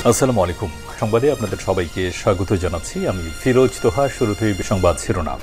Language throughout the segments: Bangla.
আসসালামু আলাইকুম। সংবাদে আপনাদের সবাইকে স্বাগত জানাচ্ছি। আমি ফিরোজ তোহা। শুরুতেই সংবাদ শিরোনাম।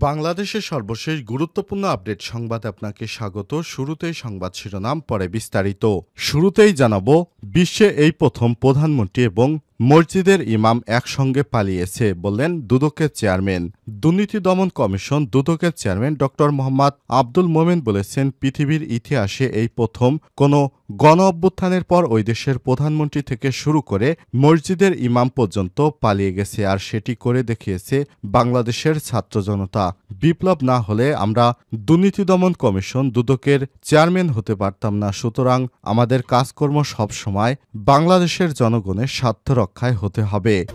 বাংলাদেশের সর্বশেষ গুরুত্বপূর্ণ আপডেট সংবাদে আপনাকে স্বাগত। শুরুতেই সংবাদ শিরোনাম, পরে বিস্তারিত। শুরুতেই জানাবো, বিশ্বে এই প্রথম প্রধানমন্ত্রী এবং মসজিদের ইমাম একসঙ্গে পালিয়েছে, বললেন দুদকের চেয়ারম্যান। দুর্নীতি দমন কমিশন দুদকের চেয়ারম্যান ড মোহাম্মদ আব্দুল মোমেন বলেছেন, পৃথিবীর ইতিহাসে এই প্রথম কোনো গণ অভ্যুত্থানের পর ওই দেশের প্রধানমন্ত্রী থেকে শুরু করে মসজিদের ইমাম পর্যন্ত পালিয়ে গেছে, আর সেটি করে দেখিয়েছে বাংলাদেশের ছাত্র জনতা। বিপ্লব না হলে আমরা দুর্নীতি দমন কমিশন দুদকের চেয়ারম্যান হতে পারতাম না। সুতরাং আমাদের কাজকর্ম সবসময় বাংলাদেশের জনগণের স্বার্থ রক্ষায় হতে হবে।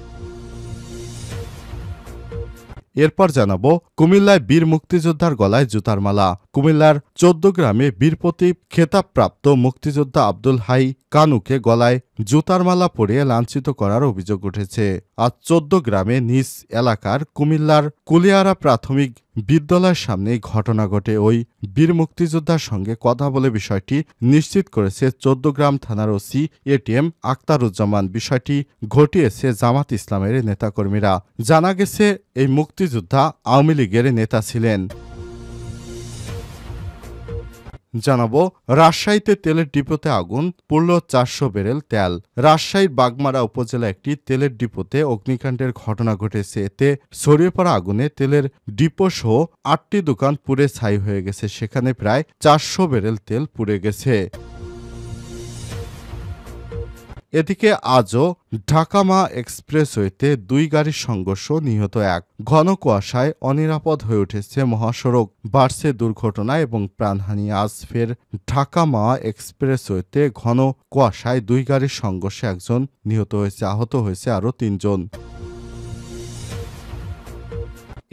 এরপর জানাবো, কুমিল্লায় বীর মুক্তিযোদ্ধার গলায় জুতার মালা। কুমিল্লার ১৪ গ্রামে বীর প্রতীক খেতাবপ্রাপ্ত মুক্তিযোদ্ধা আব্দুল হাই কানুকে গলায় জুতার মালা পরিয়ে লাঞ্ছিত করার অভিযোগ উঠেছে। আজ ১৪ গ্রামে নিজ এলাকার কুমিল্লার কুলিয়ারা প্রাথমিক বিদ্যালয়ের সামনে ঘটনা ঘটে। ওই বীর মুক্তিযোদ্ধার সঙ্গে কথা বলে বিষয়টি নিশ্চিত করেছে ১৪ গ্রাম থানার ওসি এটিএম আক্তারুজ্জামান। বিষয়টি ঘটিয়েছে জামাত ইসলামের নেতাকর্মীরা। জানা গেছে, এই মুক্তিযোদ্ধা আওয়ামী লীগের নেতা ছিলেন। জানাবো, রাজশাহীতে তেলের ডিপোতে আগুন, পুড়ল ৪০০ ব্যারেল তেল। রাজশাহীর বাগমারা উপজেলা একটি তেলের ডিপোতে অগ্নিকাণ্ডের ঘটনা ঘটেছে। এতে ছড়িয়ে পড়া আগুনে তেলের ডিপো সহ ৮টি দোকান পুড়ে ছাই হয়ে গেছে। সেখানে প্রায় ৪০০ ব্যারেল তেল পুড়ে গেছে। এদিকে আজও ঢাকা-মা এক্সপ্রেসওয়েতে ২ গাড়ির সংঘর্ষ, নিহত ১। ঘন কুয়াশায় অনিরাপদ হয়ে উঠেছে মহাসড়ক, বাড়ছে দুর্ঘটনা এবং প্রাণহানি। আজ ফের ঢাকা-মা এক্সপ্রেসওয়েতে ঘন কুয়াশায় ২ গাড়ির সংঘর্ষে একজন নিহত হয়েছে, আহত হয়েছে আরও ৩ জন।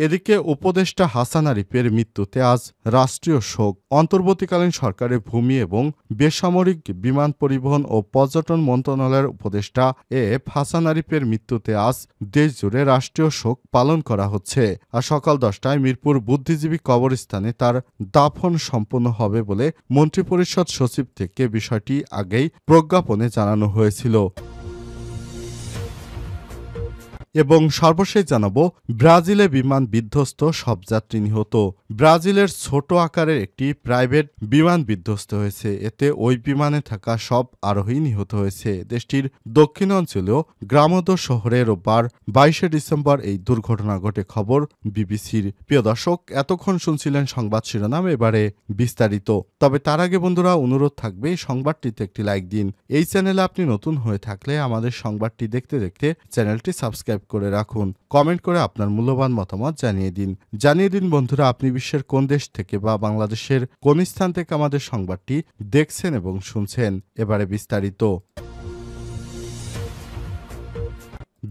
এদিকে উপদেষ্টা হাসান আরিফের মৃত্যুতে আজ রাষ্ট্রীয় শোক। অন্তর্বর্তীকালীন সরকারের ভূমি এবং বেসামরিক বিমান পরিবহন ও পর্যটন মন্ত্রণালয়ের উপদেষ্টা এফ হাসান আরিফের মৃত্যুতে আজ দেশজুড়ে রাষ্ট্রীয় শোক পালন করা হচ্ছে। আর সকাল ১০টায় মিরপুর বুদ্ধিজীবী কবরস্থানে তার দাফন সম্পন্ন হবে বলে মন্ত্রিপরিষদ সচিব থেকে বিষয়টি আগেই প্রজ্ঞাপনে জানানো হয়েছিল। এবং সর্বশেষ জানাবো, ব্রাজিলে বিমান বিধ্বস্ত, সব যাত্রী নিহত। ব্রাজিলের ছোট আকারের একটি প্রাইভেট বিমান বিধ্বস্ত হয়েছে। এতে ওই বিমানে থাকা সব আরোহী নিহত হয়েছে। দেশটির দক্ষিণাঞ্চলীয় গ্রামোদর শহরে রোববার ২২শে ডিসেম্বর এই দুর্ঘটনা ঘটে। খবর বিবিসির। প্রিয় দর্শক, এতক্ষণ শুনছিলেন সংবাদ শিরোনাম, এবারে বিস্তারিত। তবে তার আগে বন্ধুরা, অনুরোধ থাকবে সংবাদটিতে একটি লাইক দিন। এই চ্যানেলে আপনি নতুন হয়ে থাকলে আমাদের সংবাদটি দেখতে দেখতে চ্যানেলটি সাবস্ক্রাইব করে রাখুন। কমেন্ট করে আপনার মূল্যবান মতামত জানিয়ে দিন বন্ধুরা, আপনি বিশ্বের কোন দেশ থেকে বা বাংলাদেশের কোন স্থান থেকে আমাদের সংবাদটি দেখছেন এবং শুনছেন। এবারে বিস্তারিত।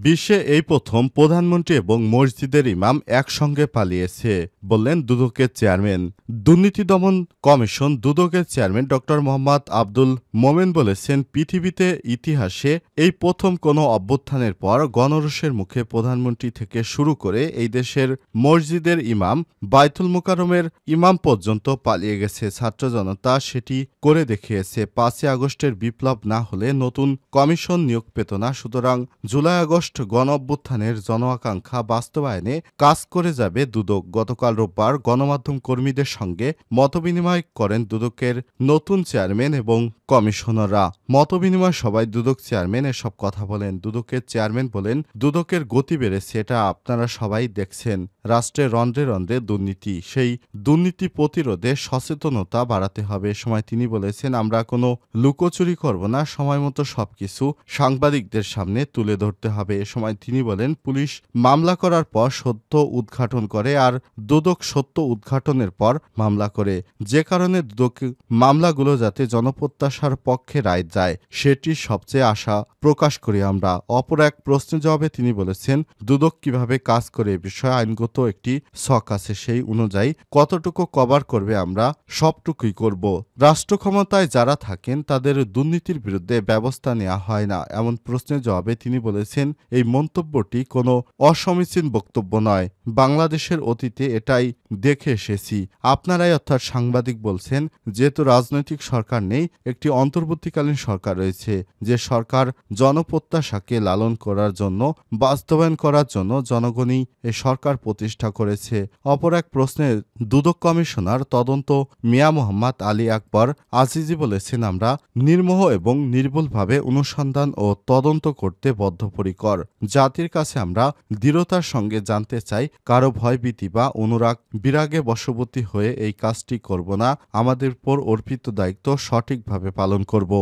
বিশ্বে এই প্রথম প্রধানমন্ত্রী এবং মসজিদের ইমাম একসঙ্গে পালিয়েছে, বললেন দুদকের চেয়ারম্যান। দুর্নীতি দমন কমিশন দুদকের চেয়ারম্যান ড মোহাম্মদ আব্দুল মোমেন বলেছেন, পৃথিবীতে ইতিহাসে এই প্রথম কোনো অভ্যুত্থানের পর গণরোষের মুখে প্রধানমন্ত্রী থেকে শুরু করে এই দেশের মসজিদের ইমাম, বায়তুল মোকাররমের ইমাম পর্যন্ত পালিয়ে গেছে। ছাত্র জনতা সেটি করে দেখিয়েছে। ৫ই আগস্টের বিপ্লব না হলে নতুন কমিশন নিয়োগ পেত না। সুতরাং জুলাই আগস্ট গণ অভ্যুত্থানের জন আকাঙ্ক্ষা বাস্তবায়নে কাজ করে যাবে দুদক। গতকাল রোববার গণমাধ্যম কর্মীদের সঙ্গে মতবিনিময় করেন দুদকের নতুন চেয়ারম্যান এবং কমিশনাররা। মতবিনিময় সভায় দুদক চেয়ারম্যান এসব কথা বলেন। দুদকের চেয়ারম্যান বলেন, দুদকের গতি বেড়েছে, এটা আপনারা সবাই দেখছেন। রাষ্ট্রে রন্ধ্রে রন্ধ্রে দুর্নীতি, সেই দুর্নীতি প্রতিরোধে সচেতনতা বাড়াতে হবে। এ সময় তিনি বলেছেন, আমরা কোনো লুকোচুরি করব না, সময় মতো সবকিছু সাংবাদিকদের সামনে তুলে ধরতে হবে। এ সময় তিনি বলেন, পুলিশ মামলা করার পর সত্য উদ্ঘাটন করে, আর দুদক সত্য উদ্ঘাটনের পর মামলা করে। যে কারণে দুদক মামলাগুলো যাতে জনপ্রত্যাশার পক্ষে রায় যায়, সেটি সবচেয়ে আশা প্রকাশ করি আমরা। অপর এক প্রশ্নের জবাবে তিনি বলেছেন, দুদক কিভাবে কাজ করে এ বিষয়ে আইনগত একটি ছক আছে, সেই অনুযায়ী কতটুকু কভার করবে আমরা সবটুকুই করব। রাষ্ট্র ক্ষমতায় যারা থাকেন তাদের দুর্নীতির বিরুদ্ধে ব্যবস্থা নেওয়া হয় না, এমন প্রশ্নের জবাবে তিনি বলেছেন, এই মন্তব্যটি কোনো অসমীচীন বক্তব্য নয়। বাংলাদেশের অতীতে এটাই দেখে এসেছি। আপনারাই অর্থাৎ সাংবাদিক বলছেন যেহেতু রাজনৈতিক সরকার নেই, একটি অন্তর্বর্তীকালীন সরকার রয়েছে, যে সরকার জনপ্রত্যাশাকে লালন করার জন্য, বাস্তবায়ন করার জন্য জনগণই এ সরকার প্রতিষ্ঠা করেছে। অপর এক প্রশ্নে দুদক কমিশনার তদন্ত মিয়া মোহাম্মদ আলী আকবর আজিজি বলেছেন, আমরা নির্মোহ এবং নির্ভুলভাবে অনুসন্ধান ও তদন্ত করতে বদ্ধপরিকর। জাতির কাছে আমরা দৃঢ়তার সঙ্গে জানতে চাই, কারো ভয়ভীতি বা অনুরাগ বিরাগে বশবর্তী হয়ে এই কাজটি করব না। আমাদের উপর অর্পিত দায়িত্ব সঠিকভাবে পালন করব।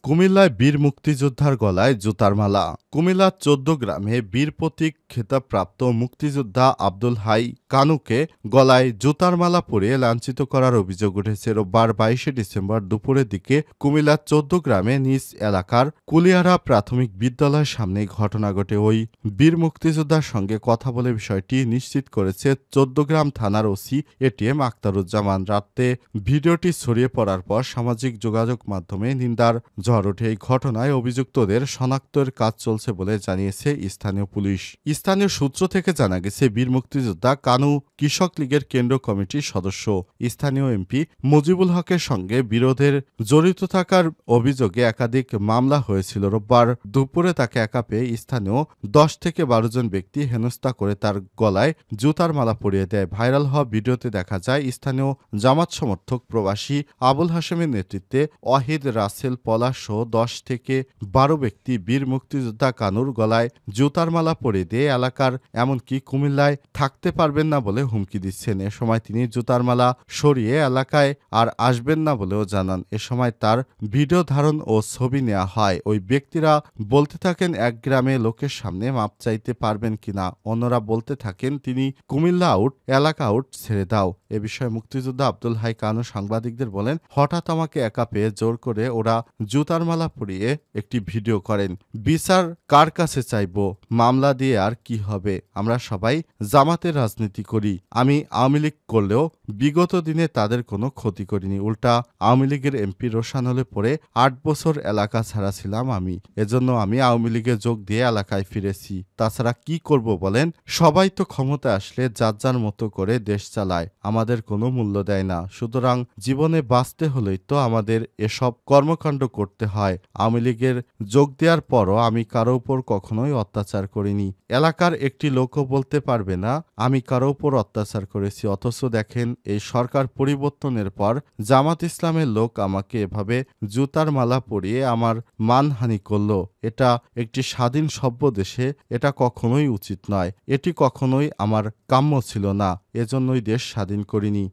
কুমিল্লায় বীর মুক্তিযোদ্ধার গলায় জুতার মালা। কুমিল্লার ১৪ গ্রামে বীর প্রতীক খেতাবপ্রাপ্ত মুক্তিযোদ্ধা আব্দুল হাই কানুকে গলায় জুতার মালা পরিয়ে লাঞ্ছিত করার অভিযোগ উঠেছে। রোববার ২২শে ডিসেম্বর দুপুরের দিকে কুমিল্লার ১৪ গ্রামে নিজ এলাকার কুলিয়ারা প্রাথমিক বিদ্যালয়ের সামনে ঘটনা ঘটে। ওই বীর মুক্তিযোদ্ধার সঙ্গে কথা বলে বিষয়টি নিশ্চিত করেছে ১৪ গ্রাম থানার ওসি এটিএম আখতারুজ্জামান। রাতে ভিডিওটি ছড়িয়ে পড়ার পর সামাজিক যোগাযোগ মাধ্যমে নিন্দার ঝড় ওঠে। এই ঘটনায় অভিযুক্তদের শনাক্তের কাজ চলছে বলে জানিয়েছে স্থানীয় পুলিশ। স্থানীয় সূত্র থেকে জানা গেছে, বীর মুক্তিযোদ্ধা কানু কৃষক লীগের কেন্দ্রীয় কমিটির সদস্য। স্থানীয় এমপি মুজিবুল হকের সঙ্গে বিরোধের জড়িত থাকার অভিযোগে একাধিক মামলা হয়েছিল। রোববার দুপুরে তাকে একা পেয়ে স্থানীয় ১০ থেকে ১২ জন ব্যক্তি হেনস্থা করে তার গলায় জুতার মালা পরিয়ে দেয়। ভাইরাল হওয়া ভিডিওতে দেখা যায় স্থানীয় জামাত সমর্থক প্রবাসী আবুল হাশেমের নেতৃত্বে ওয়াহিদ, রাসেল, পলাশ সহ ১০ থেকে ১২ ব্যক্তি বীর মুক্তিযোদ্ধা কানুর গলায় জুতার মালা পরিয়ে দিয়ে এলাকার এমনকি কুমিল্লায় থাকতে পারবেন না বলে হুমকি দিচ্ছেন। এ সময় তিনি জুতার মালা সরিয়ে এলাকায় আর আসবেন না বলেও জানান। এ সময় তার ভিডিও ধারণ ও ছবি নেওয়া হয়। ওই ব্যক্তিরা বলতে থাকেন, এক গ্রামে লোকের সামনে মাপ চাইতে পারবেন কিনা। অন্যরা বলতে থাকেন, তিনি কুমিল্লা আউট, এলাকা আউট, ছেড়ে দাও। এ বিষয়ে মুক্তিযোদ্ধা আব্দুল হাই কানু সাংবাদিকদের বলেন, হঠাৎ আমাকে একা পেয়ে জোর করে ওরা জুতার মালা পরিয়ে একটি ভিডিও করেন। বিচার কার কাছে চাইব? মামলা দিয়ে আর কি হবে? আমরা সবাই জামাতের রাজনীতি করি। আমি আওয়ামী লীগ করলেও বিগত দিনে তাদের কোনো ক্ষতি করিনি। উল্টা আওয়ামী লীগের এমপি রোশানলে পড়ে ৮ বছর এলাকা ছাড়া ছিলাম আমি। এজন্য আমি আওয়ামী লীগে যোগ দিয়ে এলাকায় ফিরেছি। তাছাড়া কি করব বলেন? সবাই তো ক্ষমতা আসলে যার যার মতো করে দেশ চালায়, আমাদের কোনো মূল্য দেয় না। সুতরাং জীবনে বাঁচতে হলেই তো আমাদের এসব কর্মকাণ্ড করতে হয়। আওয়ামী লীগের যোগ দেওয়ার পরও আমি কারো উপর কখনোই অত্যাচার করিনি। এলাকার একটি লোকও বলতে পারবে না আমি কারো উপর অত্যাচার করেছি। অথচ দেখেন, এই সরকার পরিবর্তনের পর জামাত ইসলামের লোক আমাকে এভাবে জুতার মালা পরিয়ে আমার মানহানি করল। এটা একটি স্বাধীন সভ্য দেশে এটা কখনোই উচিত নয়। এটি কখনোই আমার কাম্য ছিল না। এজন্যই দেশ স্বাধীন করিনি।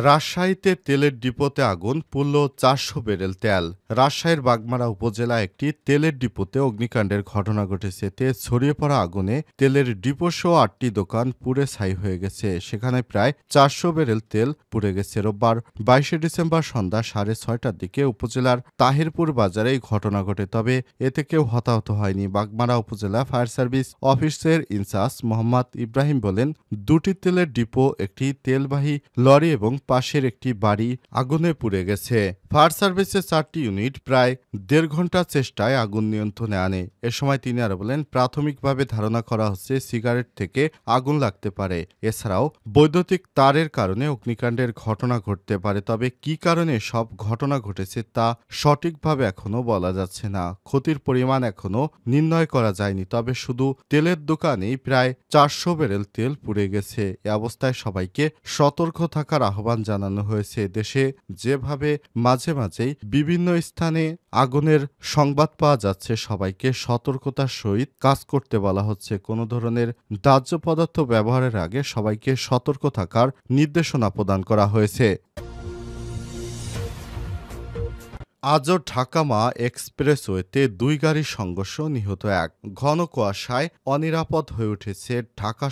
রাজশাহীতে তেলের ডিপোতে আগুন, পুড়ল ৪০০ ব্যারেল তেল। রাজশাহীর বাগমারা উপজেলা একটি তেলের ডিপোতে অগ্নিকাণ্ডের ঘটনা ঘটেছে। এতে ছড়িয়ে পড়া আগুনে তেলের ডিপোসহ ৮টি দোকান পুড়ে ছাই হয়ে গেছে। সেখানে প্রায় ৪০০ ব্যারেল তেল পুড়ে গেছে। রোববার ২২শে ডিসেম্বর সন্ধ্যা ৬:৩০টার দিকে উপজেলার তাহিরপুর বাজারে এই ঘটনা ঘটে। তবে এতে কেউ হতাহত হয়নি। বাগমারা উপজেলা ফায়ার সার্ভিস অফিসের ইনচার্জ মোহাম্মদ ইব্রাহিম বলেন, দুটি তেলের ডিপো, একটি তেলবাহী লরি এবং পাশের একটি বাড়ি আগুনে পুড়ে গেছে। ফায়ার সার্ভিসের ৪টি ইউনিট প্রায় ১.৫ ঘন্টার চেষ্টায় আগুন নিয়ন্ত্রণে আনে। এ সময় তিনি আরো বলেন, প্রাথমিকভাবে ধারণা করা হচ্ছে সিগারেট থেকে আগুন লাগতে পারে। এছাড়াও বৈদ্যুতিক তারের কারণে অগ্নিকাণ্ডের ঘটনা ঘটতে পারে। তবে কি কারণে সব ঘটনা ঘটেছে তা সঠিকভাবে এখনো বলা যাচ্ছে না। ক্ষতির পরিমাণ এখনো নির্ণয় করা যায়নি। তবে শুধু তেলের দোকানেই প্রায় ৪০০ ব্যারেল তেল পুড়ে গেছে। এ অবস্থায় সবাইকে সতর্ক থাকার আহ্বান জানানো হয়েছে। দেশে যেভাবে মাঝে মাঝেই বিভিন্ন স্থানে আগুনের সংবাদ পাওয়া যাচ্ছে, সবাইকে সতর্কতার সহিত কাজ করতে বলা হচ্ছে। কোনো ধরনের দাহ্য পদার্থ ব্যবহারের আগে সবাইকে সতর্ক থাকার নির্দেশনা প্রদান করা হয়েছে। আজও ঢাকা-মা এক্সপ্রেসওয়েতে দুই গাড়ির সংঘর্ষ, নিহত এক। ঘন কুয়াশায় অনিরাপদ হয়ে উঠেছে ঢাকা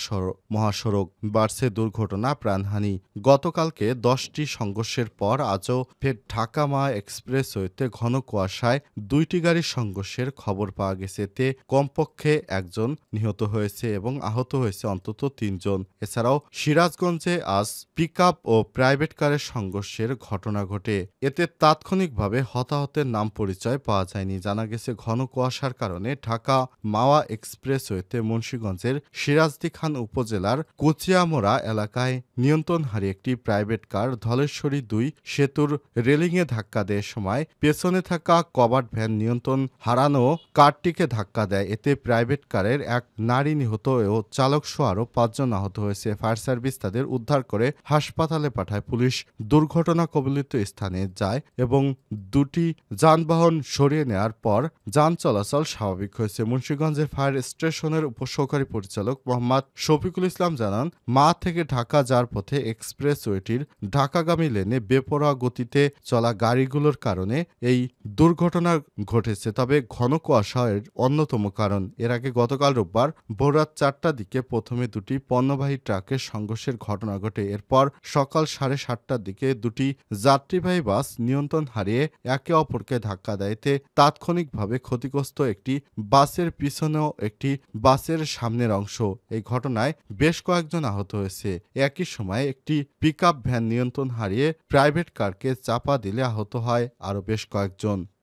মহাসড়ক, বাড়ছে দুর্ঘটনা, প্রাণহানি। গতকালকে 10টি সংঘর্ষের পর আজও ফের ঢাকা-মা এক্সপ্রেসওয়েতে ঘন কুয়াশায় 2টি গাড়ির সংঘর্ষের খবর পাওয়া গেছে। এতে কমপক্ষে একজন নিহত হয়েছে এবং আহত হয়েছে অন্তত 3 জন। এছাড়াও সিরাজগঞ্জে আজ পিকআপ ও প্রাইভেট কারের সংঘর্ষের ঘটনা ঘটে। এতে তাৎক্ষণিকভাবে হতাহতের নাম পরিচয় পাওয়া যায়নি। জানা গেছে, ঘন কুয়াশার কারণে ঢাকা মাওয়া এক্সপ্রেসওয়েতে মুন্সিগঞ্জের সিরাজদি খান উপজেলার কুচিয়ামোড়া এলাকায় নিয়ন্ত্রণ হারিয়ে একটি প্রাইভেট কার ধলেশ্বরী 2 সেতুর রেলিংয়ে ধাক্কা দেওয়ার সময় পেছনে থাকা কভার্ড ভ্যান নিয়ন্ত্রণ হারানো কারটিকে ধাক্কা দেয়। এতে প্রাইভেট কারের এক নারী নিহত ও চালকসহ আরও 5 জন আহত হয়েছে। ফায়ার সার্ভিস তাদের উদ্ধার করে হাসপাতালে পাঠায়। পুলিশ দুর্ঘটনা কবলিত স্থানে যায় এবং 2টি যানবাহন সরিয়ে নেওয়ার পর যান চলাচল স্বাভাবিক হয়েছে। মুন্সিগঞ্জের ফায়ার স্টেশনের উপসহকারী পরিচালক মোহাম্মদ শফিকুল ইসলাম জানান, মা থেকে ঢাকা যাওয়ার পথে এক্সপ্রেসওয়েটির ঢাকাগামী লেনে বেপরোয়া গতিতে চলা গাড়িগুলোর কারণে এই দুর্ঘটনা ঘটেছে। তবে ঘন কুয়াশা এর অন্যতম কারণ। এর আগে গতকাল রোববার ভোররাত 4টার দিকে প্রথমে 2টি পণ্যবাহী ট্রাকের সংঘর্ষের ঘটনা ঘটে। এরপর সকাল 7:30টার দিকে 2টি যাত্রীবাহী বাস নিয়ন্ত্রণ হারিয়ে একে অপরকে ধাক্কা দেয়। এতে তাৎক্ষণিকভাবে ক্ষতিগ্রস্ত একটি বাসের পিছনেও একটি বাসের সামনের অংশ। এই ঘটনায় বেশ কয়েকজন আহত হয়েছে। একই সময় একটি পিকআপ ভ্যান নিয়ন্ত্রণ হারিয়ে প্রাইভেট কারকে চাপা দিলে আহত হয় আরও বেশ কয়েকজন।